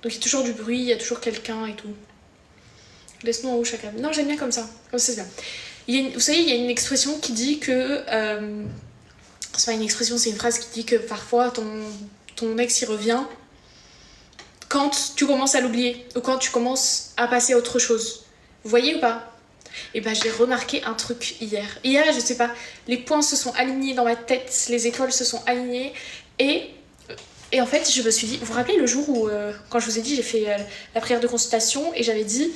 Donc il y a toujours du bruit, il y a toujours quelqu'un et tout. Laisse-nous en haut chacun. Non, j'aime bien comme ça c'est bien. Vous savez, il y a une expression qui dit que... c'est pas une expression, c'est une phrase qui dit que parfois ton ex il revient quand tu commences à l'oublier ou quand tu commences à passer à autre chose. Vous voyez ou pas? Et ben j'ai remarqué un truc hier. Hier, je sais pas, les points se sont alignés dans ma tête, les étoiles se sont alignées et en fait je me suis dit, vous vous rappelez le jour où quand je vous ai dit j'ai fait la prière de consultation et j'avais dit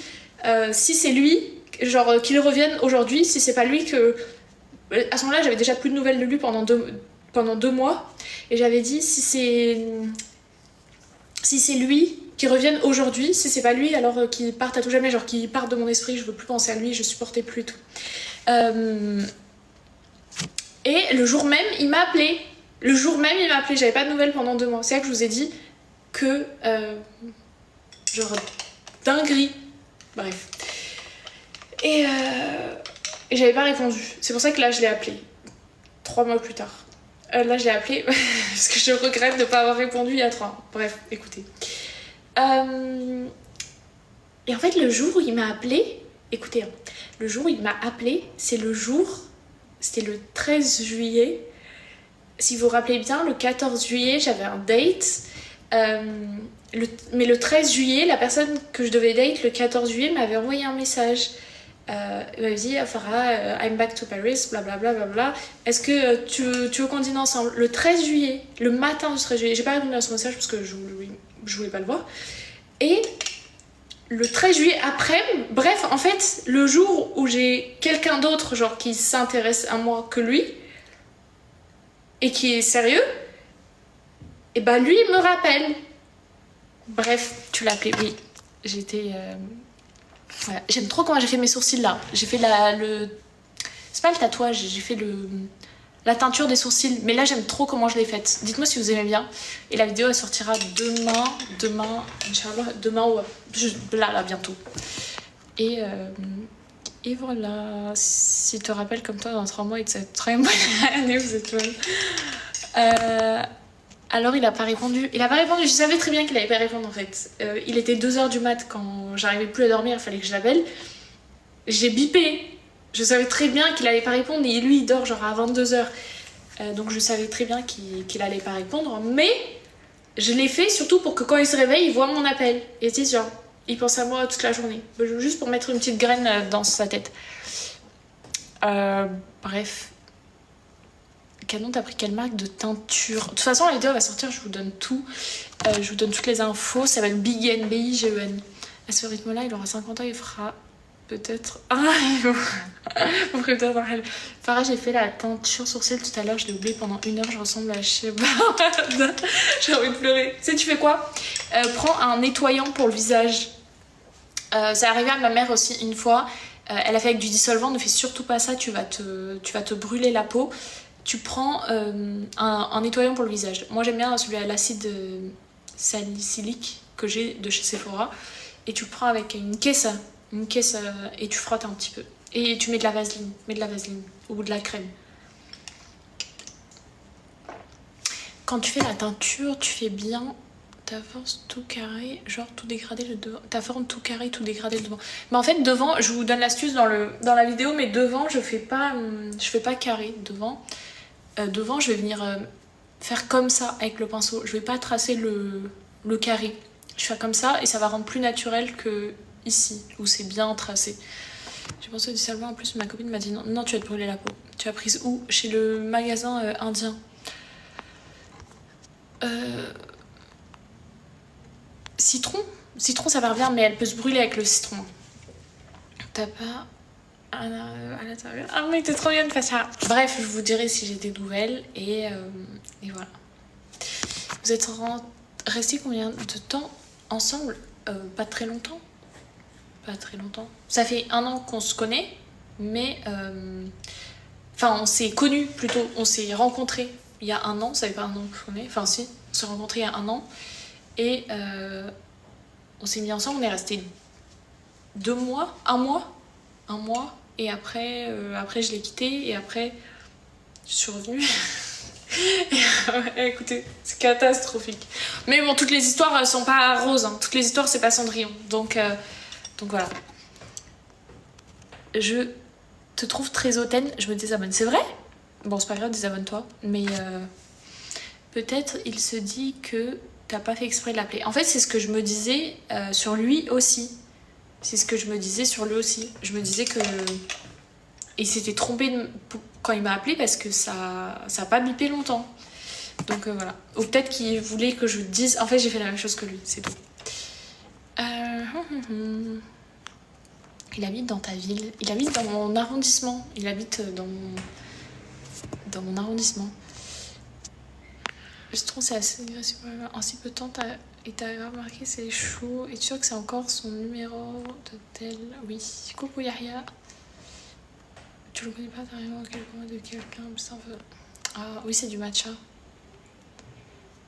si c'est lui, genre qu'il revienne aujourd'hui, si c'est pas lui que... À ce moment-là j'avais déjà plus de nouvelles de lui pendant 2 mois et j'avais dit si c'est lui qui revienne aujourd'hui, si c'est pas lui alors qu'il parte à tout jamais, genre qu'il parte de mon esprit, je veux plus penser à lui, je supportais plus et tout. Et le jour même il m'a appelé. J'avais pas de nouvelles pendant 2 mois. C'est là que je vous ai dit que genre dinguerie. Bref. Et j'avais pas répondu. C'est pour ça que là je l'ai appelé. 3 mois plus tard. Là je l'ai appelé parce que je regrette de pas avoir répondu il y a 3 ans. Bref, écoutez. Et en fait le jour où il m'a appelé, écoutez, hein, le jour où il m'a appelé, c'était le 13 juillet. Si vous vous rappelez bien, le 14 juillet, j'avais un date. Mais le 13 juillet, la personne que je devais date le 14 juillet m'avait envoyé un message. Il m'avait dit Farah, I'm back to Paris, blablabla. Bla, bla, bla. Est-ce que tu veux qu'on dîne ensemble? Le 13 juillet, le matin du 13 juillet. J'ai pas répondu à son message parce que je voulais pas le voir. Et le 13 juillet après, bref, en fait, le jour où j'ai quelqu'un d'autre, genre qui s'intéresse à moi que lui, et qui est sérieux, et bah lui il me rappelle. Bref, tu l'as appelé, oui. J'étais... Voilà. J'aime trop comment j'ai fait mes sourcils là. J'ai fait c'est pas le tatouage, j'ai fait la teinture des sourcils. Mais là j'aime trop comment je l'ai faite. Dites-moi si vous aimez bien. Et la vidéo elle sortira demain, Inch'Allah, demain ou là bientôt. Et voilà, si tu te rappelles comme toi dans 3 mois et que c'est très bonne année, vous êtes bonne. Alors il a pas répondu, je savais très bien qu'il allait pas répondre en fait. Il était 2h du mat quand j'arrivais plus à dormir, il fallait que je l'appelle. J'ai bipé, je savais très bien qu'il allait pas répondre et lui il dort genre à 22h. Donc je savais très bien qu'il allait pas répondre, mais je l'ai fait surtout pour que quand il se réveille, il voit mon appel. Et tu sais genre, il pense à moi toute la journée, juste pour mettre une petite graine dans sa tête. Bref. Canon, t'as pris quelle marque de teinture? De toute façon, la vidéo va sortir, je vous donne tout. Je vous donne toutes les infos. Ça s'appelle Bigen, B-I-G-E-N. À ce rythme-là, il aura 50 ans, il fera peut-être... Ah, vous ferez peut-être un rêve. Farah, j'ai fait la teinture sourcil tout à l'heure, je l'ai oublié pendant 1 heure, je ressemble à Sheba. J'ai envie de pleurer. Tu sais, tu fais quoi? Prends un nettoyant pour le visage. C'est arrivé à ma mère aussi une fois. Elle a fait avec du dissolvant, ne fais surtout pas ça, tu vas te brûler la peau. Tu prends un nettoyant pour le visage. Moi j'aime bien celui à l'acide salicylique que j'ai de chez Sephora. Et tu prends avec une caisse et tu frottes un petit peu. Et tu mets de la vaseline. Ou de la crème. Quand tu fais la teinture, tu fais bien ta force tout carré, genre tout dégradé le devant. Ta forme tout carré, tout dégradé le devant. Mais en fait devant, je vous donne l'astuce dans la vidéo, mais devant je fais pas carré devant. Devant, je vais venir faire comme ça avec le pinceau. Je vais pas tracer le carré. Je fais comme ça et ça va rendre plus naturel que ici, où c'est bien tracé. J'ai pensé au dissolvant. En plus, ma copine m'a dit non, tu vas te brûler la peau. Tu as prise où? Chez le magasin indien. Citron, ça va bien, mais elle peut se brûler avec le citron. T'as pas... à l'intérieur. Ah mais t'es trop bien de faire ça. Bref, je vous dirai si j'ai des nouvelles et voilà. Vous êtes restés combien de temps ensemble? Pas très longtemps. Ça fait 1 an qu'on se connaît, mais enfin on s'est connus plutôt. On s'est rencontrés il y a 1 an. Ça fait pas 1 an qu'on se connaît. Enfin si, on s'est rencontrés il y a 1 an et on s'est mis ensemble. On est restés 2 mois, 1 mois. Et après je l'ai quitté et après je suis revenue. Ouais, écoutez, c'est catastrophique. Mais bon, toutes les histoires sont pas roses, hein. Toutes les histoires c'est pas Cendrillon. Donc voilà. Je te trouve très hautaine, je me désabonne. C'est vrai? Bon, c'est pas grave, désabonne-toi. Mais peut-être il se dit que t'as pas fait exprès de l'appeler. En fait, c'est ce que je me disais sur lui aussi. C'est ce que je me disais sur lui aussi. Je me disais que... Il s'était trompé quand il m'a appelé parce que ça a pas bipé longtemps. Donc voilà. Ou peut-être qu'il voulait que je dise... En fait, j'ai fait la même chose que lui, c'est tout. Il habite dans ta ville. Il habite dans mon arrondissement. Il habite dans mon arrondissement. Je trouve que c'est assez agressif. En si peu de temps, t'as remarqué, c'est chaud. Es-tu sûr que c'est encore son numéro de tel? Oui. Coucou Yahya. Tu le connais pas, t'as rien de quelqu'un, ça veut... Ah oui, c'est du matcha.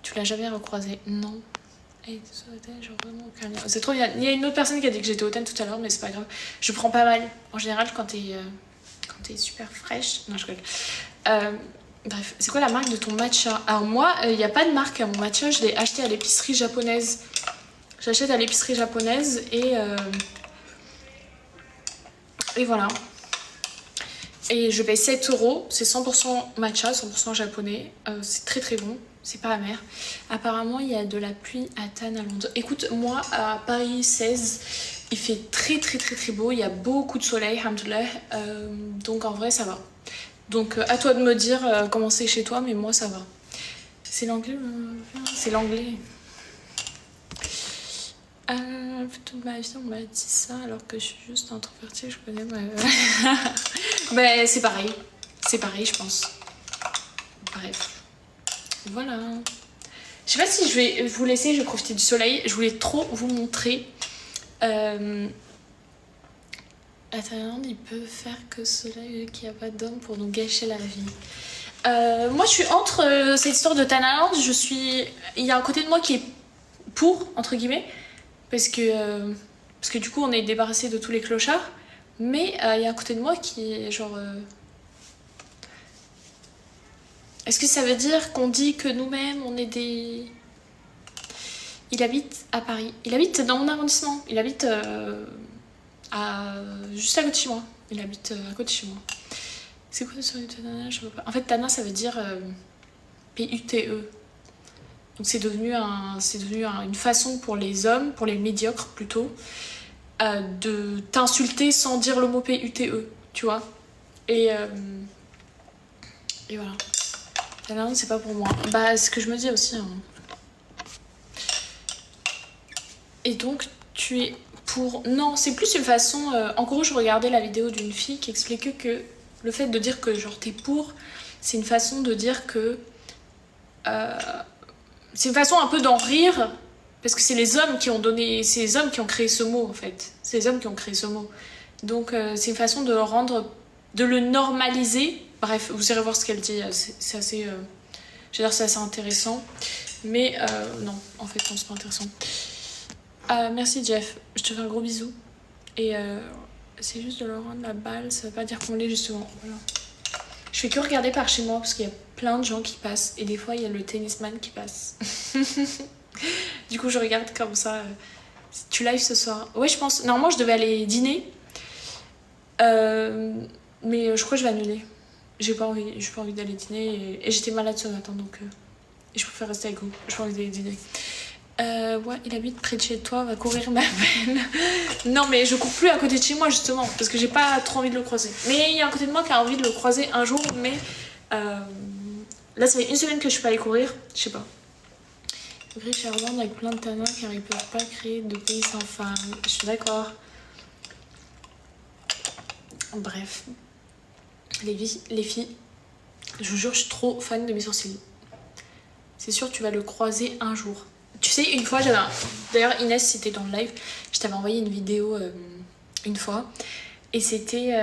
Tu l'as jamais recroisé? Non. Hey, genre vraiment aucun lien. C'est trop bien. Il y a une autre personne qui a dit que j'étais hautaine tout à l'heure, mais c'est pas grave. Je prends pas mal. En général, quand t'es super fraîche... Non, je rigole. Bref, c'est quoi la marque de ton matcha? Alors moi, il n'y a pas de marque à mon matcha. Je l'ai acheté à l'épicerie japonaise. J'achète à l'épicerie japonaise et voilà. Et je paye 7 €. C'est 100% matcha, 100% japonais. C'est très très bon. C'est pas amer. Apparemment, il y a de la pluie à Tannes à Londres. Écoute, moi, à Paris 16, il fait très très très très beau. Il y a beaucoup de soleil, alhamdoulilah. Donc en vrai, ça va. Donc à toi de me dire comment c'est chez toi, mais moi, ça va. C'est l'anglais? C'est l'anglais. Toute ma vie, on m'a dit ça alors que je suis juste introvertie. Je connais ma... Ben, c'est pareil. C'est pareil, je pense. Bref. Voilà. Je sais pas si je vais vous laisser, je vais profiter du soleil. Je voulais trop vous montrer. À Thaïlande, il peut faire que soleil qu'il n'y a pas d'homme pour nous gâcher la vie. Moi, je suis entre cette histoire de Thaïlande. Il y a un côté de moi qui est pour, entre guillemets. Parce que du coup, on est débarrassé de tous les clochards. Mais il y a un côté de moi qui est genre... Est-ce que ça veut dire qu'on dit que nous-mêmes, on est des... Il habite à Paris. Il habite dans mon arrondissement. Il habite juste à côté de chez moi. Il habite à côté de chez moi. C'est quoi sur Tana? Je sais pas. En fait, Tana, ça veut dire P-U-T-E. Donc c'est devenu une façon pour les hommes, pour les médiocres plutôt, de t'insulter sans dire le mot P-U-T-E, tu vois. Et voilà. La Thaïlande, c'est pas pour moi. Bah, c'est ce que je me dis aussi. Hein. Et donc, tu es pour... Non, c'est plus une façon... En gros, je regardais la vidéo d'une fille qui expliquait que le fait de dire que genre t'es pour, c'est une façon de dire que... c'est une façon un peu d'en rire, parce que c'est les hommes qui ont donné... C'est les hommes qui ont créé ce mot, en fait. C'est les hommes qui ont créé ce mot. Donc, c'est une façon de de le normaliser. Bref, vous irez voir ce qu'elle dit. C'est assez... je veux dire, c'est assez intéressant. Mais non, en fait, non, c'est pas intéressant. Merci Jeff, je te fais un gros bisou. Et c'est juste de leur rendre la balle, ça veut pas dire qu'on l'est justement. Voilà. Je fais que regarder par chez moi parce qu'il y a plein de gens qui passent. Et des fois, il y a le tennisman qui passe. Du coup, je regarde comme ça. Tu live ce soir? Ouais, je pense. Normalement, je devais aller dîner. Mais je crois que je vais annuler. J'ai pas envie d'aller dîner. Et j'étais malade ce matin, donc... Et je préfère rester avec vous. J'ai pas envie d'aller dîner. Ouais, il habite près de chez toi, va courir ma peine. Non, mais je cours plus à côté de chez moi, justement, parce que j'ai pas trop envie de le croiser. Mais il y a un côté de moi qui a envie de le croiser un jour, mais là, ça fait une semaine que je suis pas allée courir, je sais pas. Riche et revendre avec plein de tanins car ils peuvent pas créer de pays sans femmes. Je suis d'accord. Bref. Les filles, je vous jure, je suis trop fan de mes sourcils. C'est sûr, tu vas le croiser un jour. Tu sais, une fois, d'ailleurs, Inès, c'était dans le live, je t'avais envoyé une vidéo une fois. Et c'était